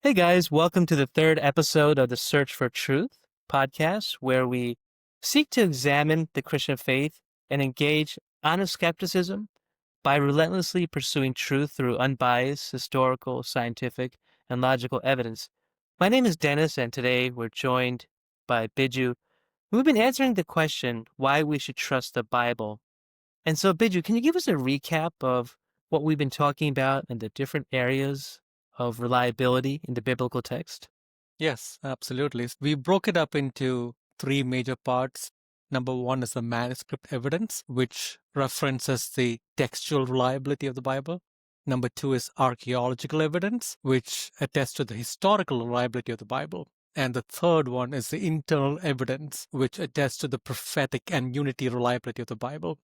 Hey guys, welcome to the third episode of the Search for Truth podcast, where we seek to examine the Christian faith and engage honest skepticism by relentlessly pursuing truth through unbiased, historical, scientific, and logical evidence. My name is Dennis, and today we're joined by Biju. We've been answering the question why we should trust the Bible. And so, Biju, can you give us a recap of what we've been talking about and the different areas of reliability in the biblical text? Yes, absolutely. We broke it up into three major parts. Number one is the manuscript evidence, which references the textual reliability of the Bible. Number two is archaeological evidence, which attests to the historical reliability of the Bible. And the third one is the internal evidence, which attests to the prophetic and unity reliability of the Bible.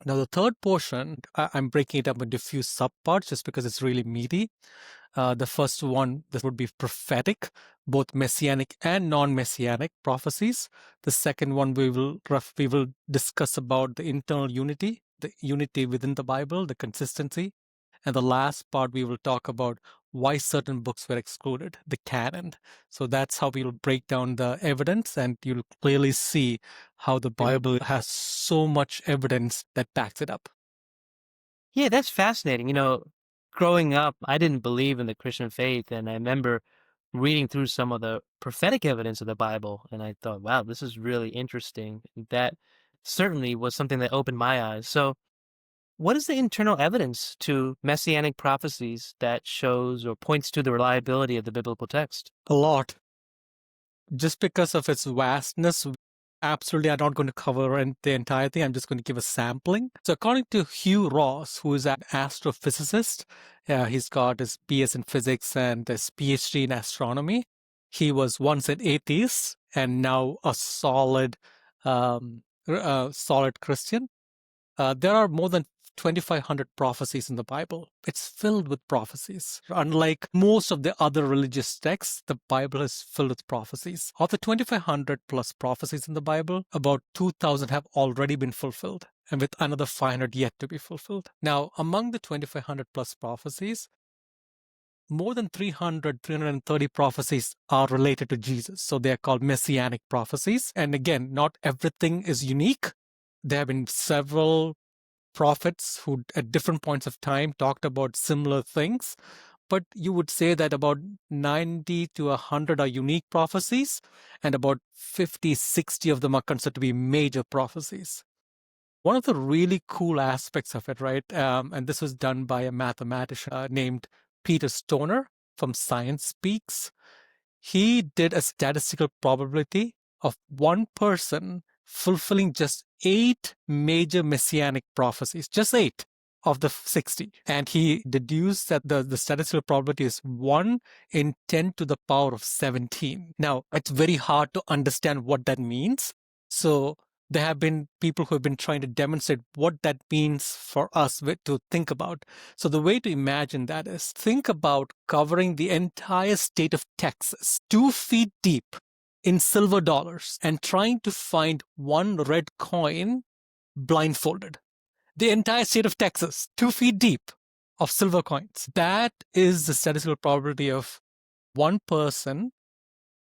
Now, the third portion, I'm breaking it up into a few subparts just because it's really meaty. The first one, this would be prophetic, both messianic and non-messianic prophecies. The second one, we will discuss about the internal unity, the unity within the Bible, the consistency. And the last part, we will talk about why certain books were excluded, the canon. So that's how we'll break down the evidence, and you'll clearly see how the Bible has so much evidence that backs it up. Yeah, that's fascinating. Growing up, I didn't believe in the Christian faith, and I remember reading through some of the prophetic evidence of the Bible, and I thought, wow, this is really interesting. That certainly was something that opened my eyes. So, what is the internal evidence to messianic prophecies that shows or points to the reliability of the biblical text? A lot. Just because of its vastness, absolutely I'm not going to cover the entire thing. I'm just going to give a sampling. So according to Hugh Ross, who is an astrophysicist, he's got his BS in physics and his PhD in astronomy. He was once an atheist and now a solid Christian. There are more than 2,500 prophecies in the Bible. It's filled with prophecies. Unlike most of the other religious texts, the Bible is filled with prophecies. Of the 2,500 plus prophecies in the Bible, about 2,000 have already been fulfilled, and with another 500 yet to be fulfilled. Now, among the 2,500 plus prophecies, more than 330 prophecies are related to Jesus. So they are called Messianic prophecies. And again, not everything is unique. There have been several prophets who at different points of time talked about similar things, but you would say that about 90 to 100 are unique prophecies, and about 50, 60 of them are considered to be major prophecies. One of the really cool aspects of it, right, and this was done by a mathematician named Peter Stoner from Science Peaks. He did a statistical probability of one person fulfilling just 8 major messianic prophecies, just 8 of the 60. And he deduced that the statistical probability is 1 in 10 to the power of 17. Now, it's very hard to understand what that means. So there have been people who have been trying to demonstrate what that means for us to think about. So the way to imagine that is think about covering the entire state of Texas 2 feet deep in silver dollars and trying to find one red coin blindfolded. The entire state of Texas, 2 feet deep of silver coins. That is the statistical probability of one person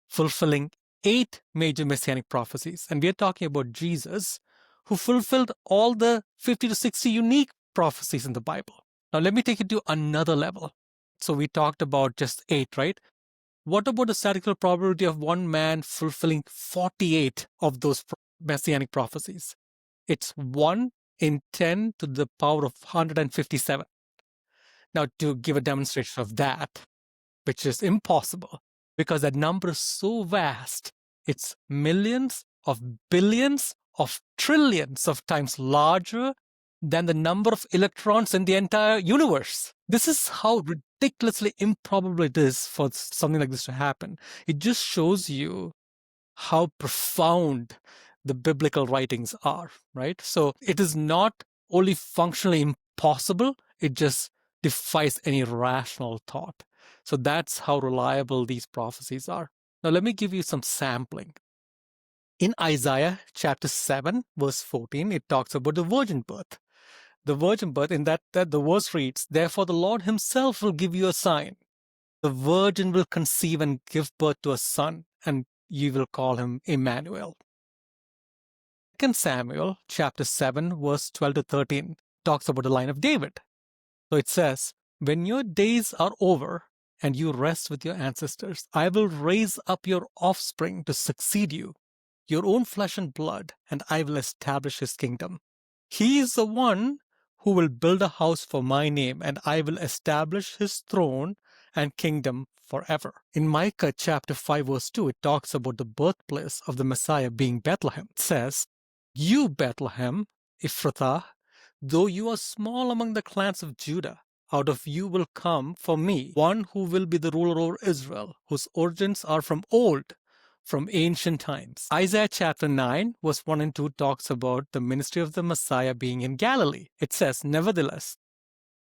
fulfilling 8 major messianic prophecies. And we are talking about Jesus, who fulfilled all the 50 to 60 unique prophecies in the Bible. Now, let me take it to another level. So we talked about just 8, right? What about the statistical probability of one man fulfilling 48 of those messianic prophecies? It's 1 in 10 to the power of 157. Now, to give a demonstration of that, which is impossible, because that number is so vast, it's millions of billions of trillions of times larger than the number of electrons in the entire universe. This is how ridiculously improbable it is for something like this to happen. It just shows you how profound the biblical writings are, right? So it is not only functionally impossible, it just defies any rational thought. So that's how reliable these prophecies are. Now, let me give you some sampling. In Isaiah chapter 7, verse 14, it talks about the virgin birth. The virgin birth, in that the verse reads, "Therefore the Lord himself will give you a sign. The virgin will conceive and give birth to a son, and you will call him Emmanuel. 2 Samuel chapter 7, verse 12 to 13 talks about the line of David. So it says, when your days are over and you rest with your ancestors, I will raise up your offspring to succeed you, your own flesh and blood, and I will establish his kingdom. He is the one who will build a house for my name, and I will establish his throne and kingdom forever. In Micah chapter 5, verse 2, it talks about the birthplace of the Messiah being Bethlehem. It says, you, Bethlehem, Ephrathah, though you are small among the clans of Judah, out of you will come for me one who will be the ruler over Israel, whose origins are from old, from ancient times. Isaiah chapter 9, verse 1 and 2 talks about the ministry of the Messiah being in Galilee. It says, nevertheless,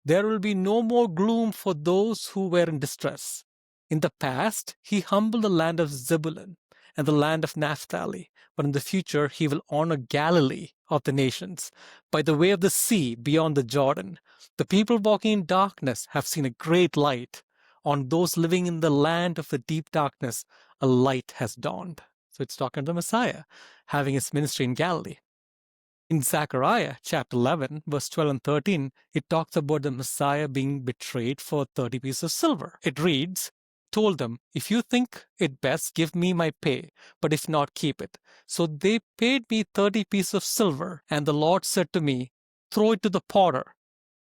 there will be no more gloom for those who were in distress. In the past, he humbled the land of Zebulun and the land of Naphtali, but in the future he will honor Galilee of the nations. By the way of the sea beyond the Jordan, the people walking in darkness have seen a great light. On those living in the land of the deep darkness, a light has dawned. So it's talking to the Messiah having his ministry in Galilee. In Zechariah chapter 11, verse 12 and 13, it talks about the Messiah being betrayed for 30 pieces of silver. It reads, told them, if you think it best, give me my pay, but if not, keep it. So they paid me 30 pieces of silver, and the Lord said to me, throw it to the potter,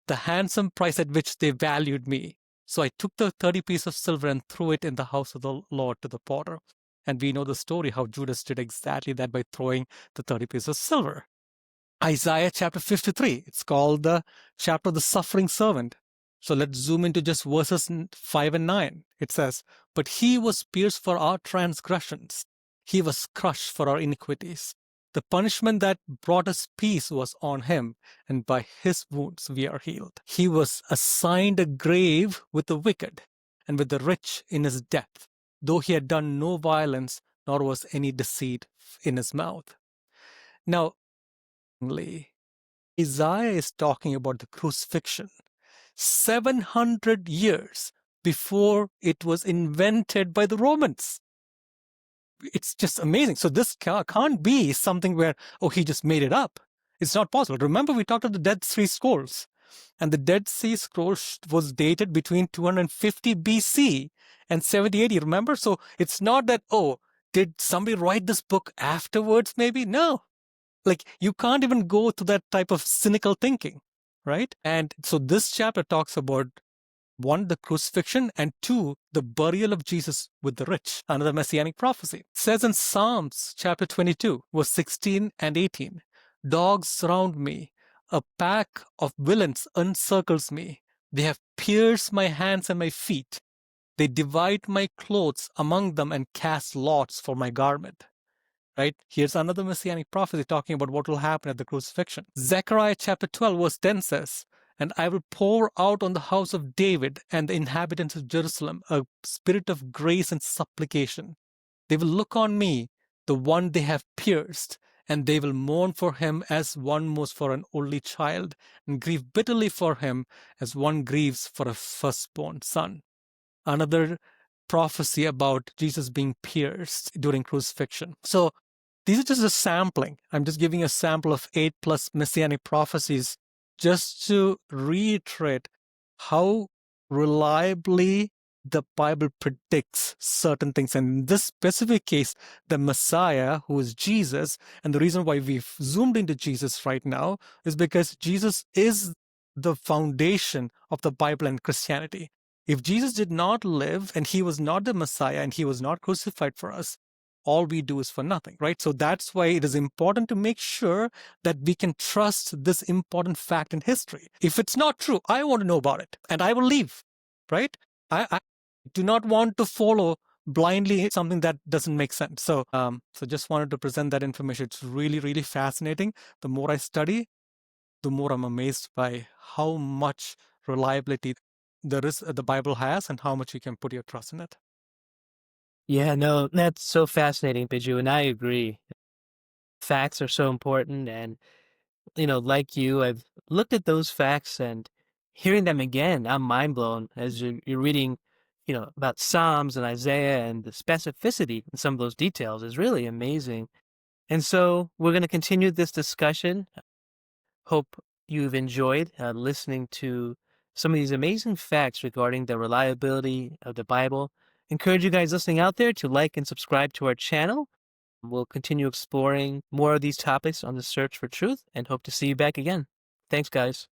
the handsome price at which they valued me. So I took the 30 pieces of silver and threw it in the house of the Lord to the potter. And we know the story how Judas did exactly that by throwing the 30 pieces of silver. Isaiah chapter 53, it's called the chapter of the suffering servant. So let's zoom into just verses 5 and 9. It says, but he was pierced for our transgressions. He was crushed for our iniquities. The punishment that brought us peace was on him, and by his wounds we are healed. He was assigned a grave with the wicked and with the rich in his death, though he had done no violence, nor was any deceit in his mouth. Now, Isaiah is talking about the crucifixion 700 years before it was invented by the Romans. It's just amazing. So this can't be something where, oh, he just made it up. It's not possible. Remember, we talked about the Dead Sea Scrolls. And the Dead Sea Scrolls was dated between 250 BC and 70 AD. Remember? So it's not that, oh, did somebody write this book afterwards maybe? No. Like, you can't even go to that type of cynical thinking, right? And so this chapter talks about, one, the crucifixion, and two, the burial of Jesus with the rich, another Messianic prophecy. It says in Psalms chapter 22, verse 16 and 18, dogs surround me, a pack of villains encircles me. They have pierced my hands and my feet. They divide my clothes among them and cast lots for my garment. Right? Here's another Messianic prophecy talking about what will happen at the crucifixion. Zechariah chapter 12, verse 10 says, and I will pour out on the house of David and the inhabitants of Jerusalem a spirit of grace and supplication. They will look on me, the one they have pierced, and they will mourn for him as one mourns for an only child, and grieve bitterly for him as one grieves for a firstborn son. Another prophecy about Jesus being pierced during crucifixion. So these are just a sampling. I'm just giving a sample of 8+ Messianic prophecies just to reiterate how reliably the Bible predicts certain things. And in this specific case, the Messiah, who is Jesus, and the reason why we've zoomed into Jesus right now is because Jesus is the foundation of the Bible and Christianity. If Jesus did not live and he was not the Messiah and he was not crucified for us, all we do is for nothing, right? So that's why it is important to make sure that we can trust this important fact in history. If it's not true, I want to know about it and I will leave, right? I do not want to follow blindly something that doesn't make sense. So just wanted to present that information. It's really, really fascinating. The more I study, the more I'm amazed by how much reliability the Bible has and how much you can put your trust in it. Yeah, no, that's so fascinating, Biju, and I agree. Facts are so important, and like you, I've looked at those facts and hearing them again, I'm mind blown as you're reading about Psalms and Isaiah, and the specificity in some of those details is really amazing. And so we're going to continue this discussion. Hope you've enjoyed listening to some of these amazing facts regarding the reliability of the Bible. Encourage you guys listening out there to like and subscribe to our channel. We'll continue exploring more of these topics on the search for truth and hope to see you back again. Thanks, guys.